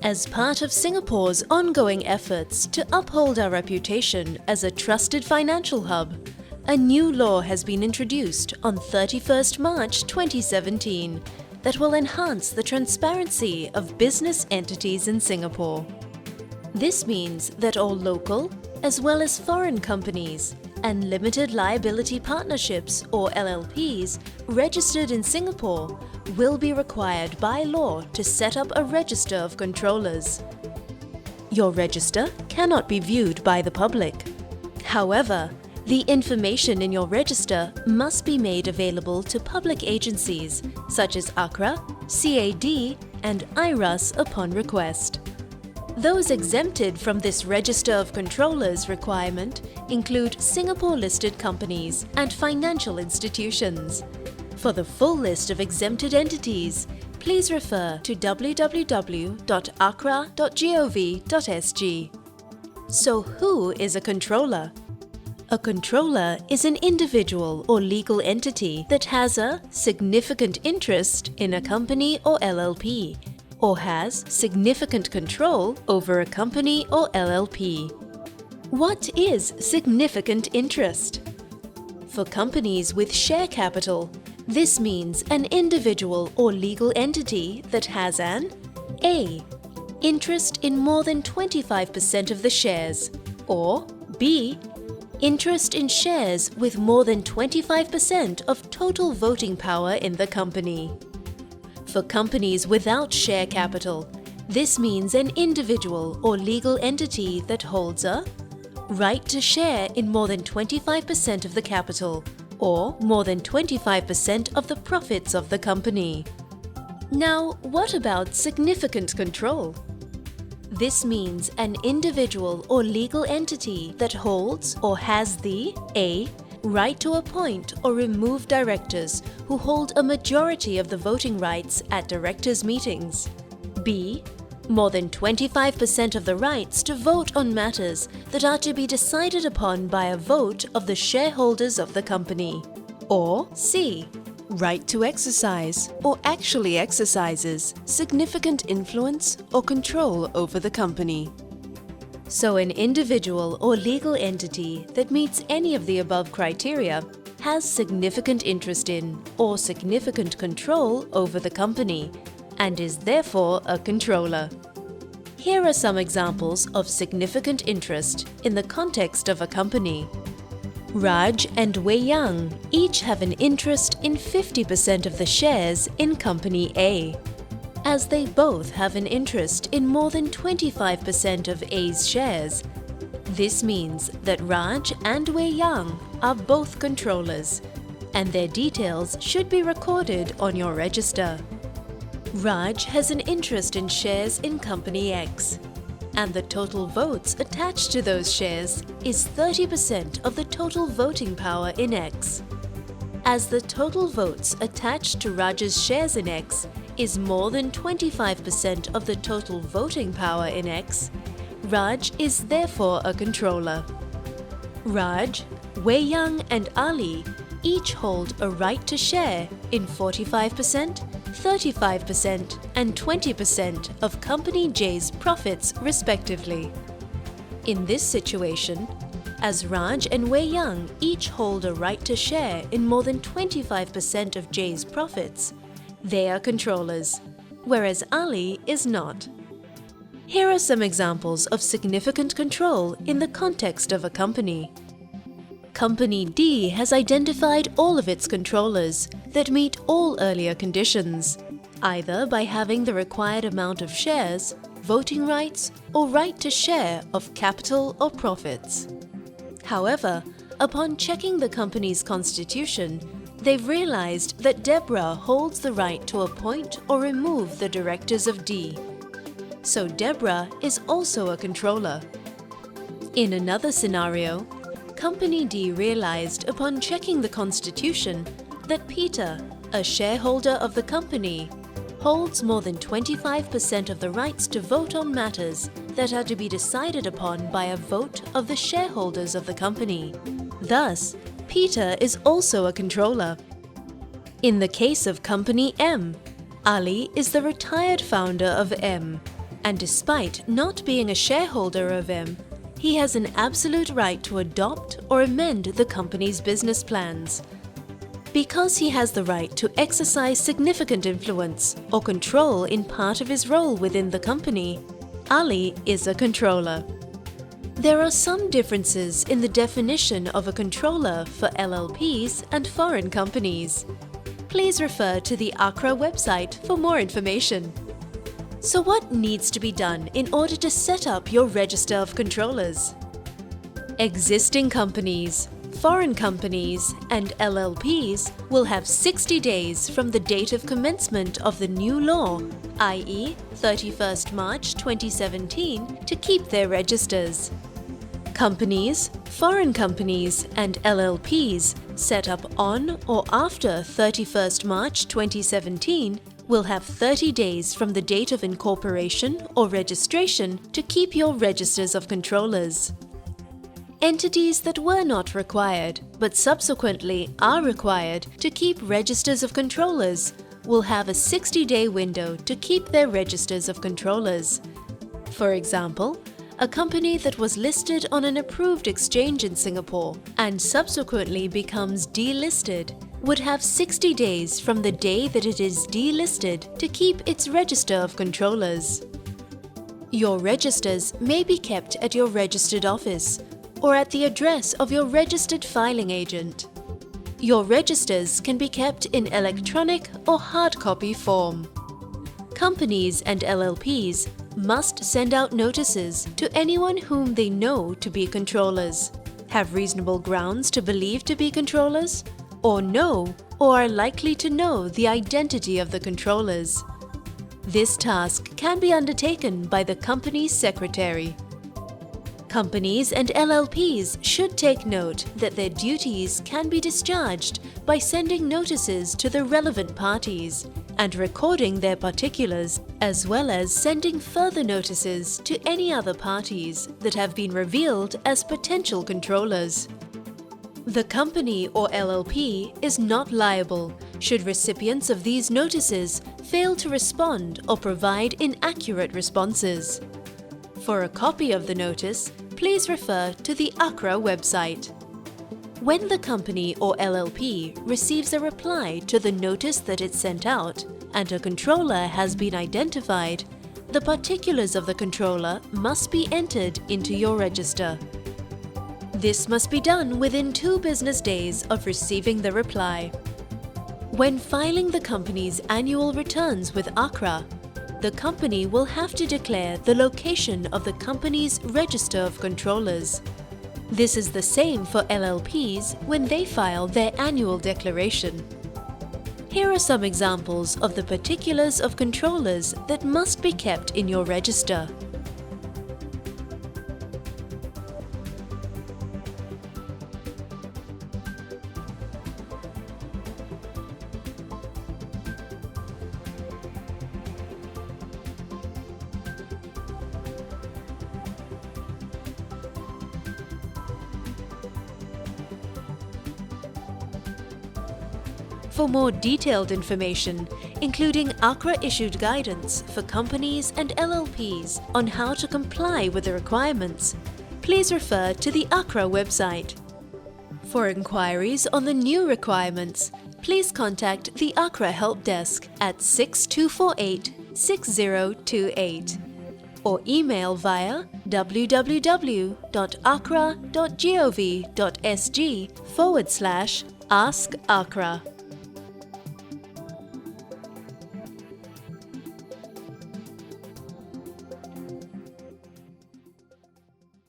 As part of Singapore's ongoing efforts to uphold our reputation as a trusted financial hub, a new law has been introduced on 31st March 2017 that will enhance the transparency of business entities in Singapore. This means that all local, as well as foreign companies and Limited Liability Partnerships or LLPs registered in Singapore will be required by law to set up a register of controllers. Your register cannot be viewed by the public. However, the information in your register must be made available to public agencies such as ACRA, CAD and IRAS upon request. Those exempted from this Register of Controllers requirement include Singapore-listed companies and financial institutions. For the full list of exempted entities, please refer to www.acra.gov.sg. So who is a controller? A controller is an individual or legal entity that has a significant interest in a company or LLP, or has significant control over a company or LLP. What is significant interest? For companies with share capital, this means an individual or legal entity that has an A. Interest in more than 25% of the shares, or B. Interest in shares with more than 25% of total voting power in the company. For companies without share capital, this means an individual or legal entity that holds a right to share in more than 25% of the capital or more than 25% of the profits of the company. Now, what about significant control? This means an individual or legal entity that holds or has the A. right to appoint or remove directors who hold a majority of the voting rights at directors' meetings. B. More than 25% of the rights to vote on matters that are to be decided upon by a vote of the shareholders of the company. Or C. Right to exercise or actually exercises significant influence or control over the company. So an individual or legal entity that meets any of the above criteria has significant interest in or significant control over the company and is therefore a controller. Here are some examples of significant interest in the context of a company. Raj and Wei Yang each have an interest in 50% of the shares in Company A. As they both have an interest in more than 25% of A's shares, this means that Raj and Wei Yang are both controllers, and their details should be recorded on your register. Raj has an interest in shares in Company X, and the total votes attached to those shares is 30% of the total voting power in X. As the total votes attached to Raj's shares in X is more than 25% of the total voting power in X, Raj is therefore a controller. Raj, Wei Yang and Ali each hold a right to share in 45%, 35% and 20% of Company J's profits respectively. In this situation, as Raj and Wei Yang each hold a right to share in more than 25% of J's profits, they are controllers, whereas Ali is not. Here are some examples of significant control in the context of a company. Company D has identified all of its controllers that meet all earlier conditions, either by having the required amount of shares, voting rights, or right to share of capital or profits. However, upon checking the company's constitution, they've realized that Deborah holds the right to appoint or remove the directors of D. So Deborah is also a controller. In another scenario, Company D realized upon checking the constitution that Peter, a shareholder of the company, holds more than 25% of the rights to vote on matters that are to be decided upon by a vote of the shareholders of the company. Thus, Peter is also a controller. In the case of Company M, Ali is the retired founder of M, and despite not being a shareholder of M, he has an absolute right to adopt or amend the company's business plans. Because he has the right to exercise significant influence or control in part of his role within the company, Ali is a controller. There are some differences in the definition of a controller for LLPs and foreign companies. Please refer to the ACRA website for more information. So what needs to be done in order to set up your register of controllers? Existing companies, foreign companies, and LLPs will have 60 days from the date of commencement of the new law, i.e. 31st March 2017, to keep their registers. Companies, foreign companies, and LLPs set up on or after 31st March 2017 will have 30 days from the date of incorporation or registration to keep your registers of controllers. Entities that were not required, but subsequently are required to keep registers of controllers will have a 60-day window to keep their registers of controllers. For example, a company that was listed on an approved exchange in Singapore and subsequently becomes delisted would have 60 days from the day that it is delisted to keep its register of controllers. Your registers may be kept at your registered office or at the address of your registered filing agent. Your registers can be kept in electronic or hard copy form. Companies and LLPs must send out notices to anyone whom they know to be controllers, have reasonable grounds to believe to be controllers, or know or are likely to know the identity of the controllers. This task can be undertaken by the company's secretary. Companies and LLPs should take note that their duties can be discharged by sending notices to the relevant parties and recording their particulars, as well as sending further notices to any other parties that have been revealed as potential controllers. The company or LLP is not liable should recipients of these notices fail to respond or provide inaccurate responses. For a copy of the notice, please refer to the ACRA website. When the company or LLP receives a reply to the notice that it sent out and a controller has been identified, the particulars of the controller must be entered into your register. This must be done within 2 business days of receiving the reply. When filing the company's annual returns with ACRA, the company will have to declare the location of the company's register of controllers. This is the same for LLPs when they file their annual declaration. Here are some examples of the particulars of controllers that must be kept in your register. For more detailed information, including ACRA-issued guidance for companies and LLPs on how to comply with the requirements, please refer to the ACRA website. For inquiries on the new requirements, please contact the ACRA Help Desk at 6248-6028 or email via www.acra.gov.sg/askacra.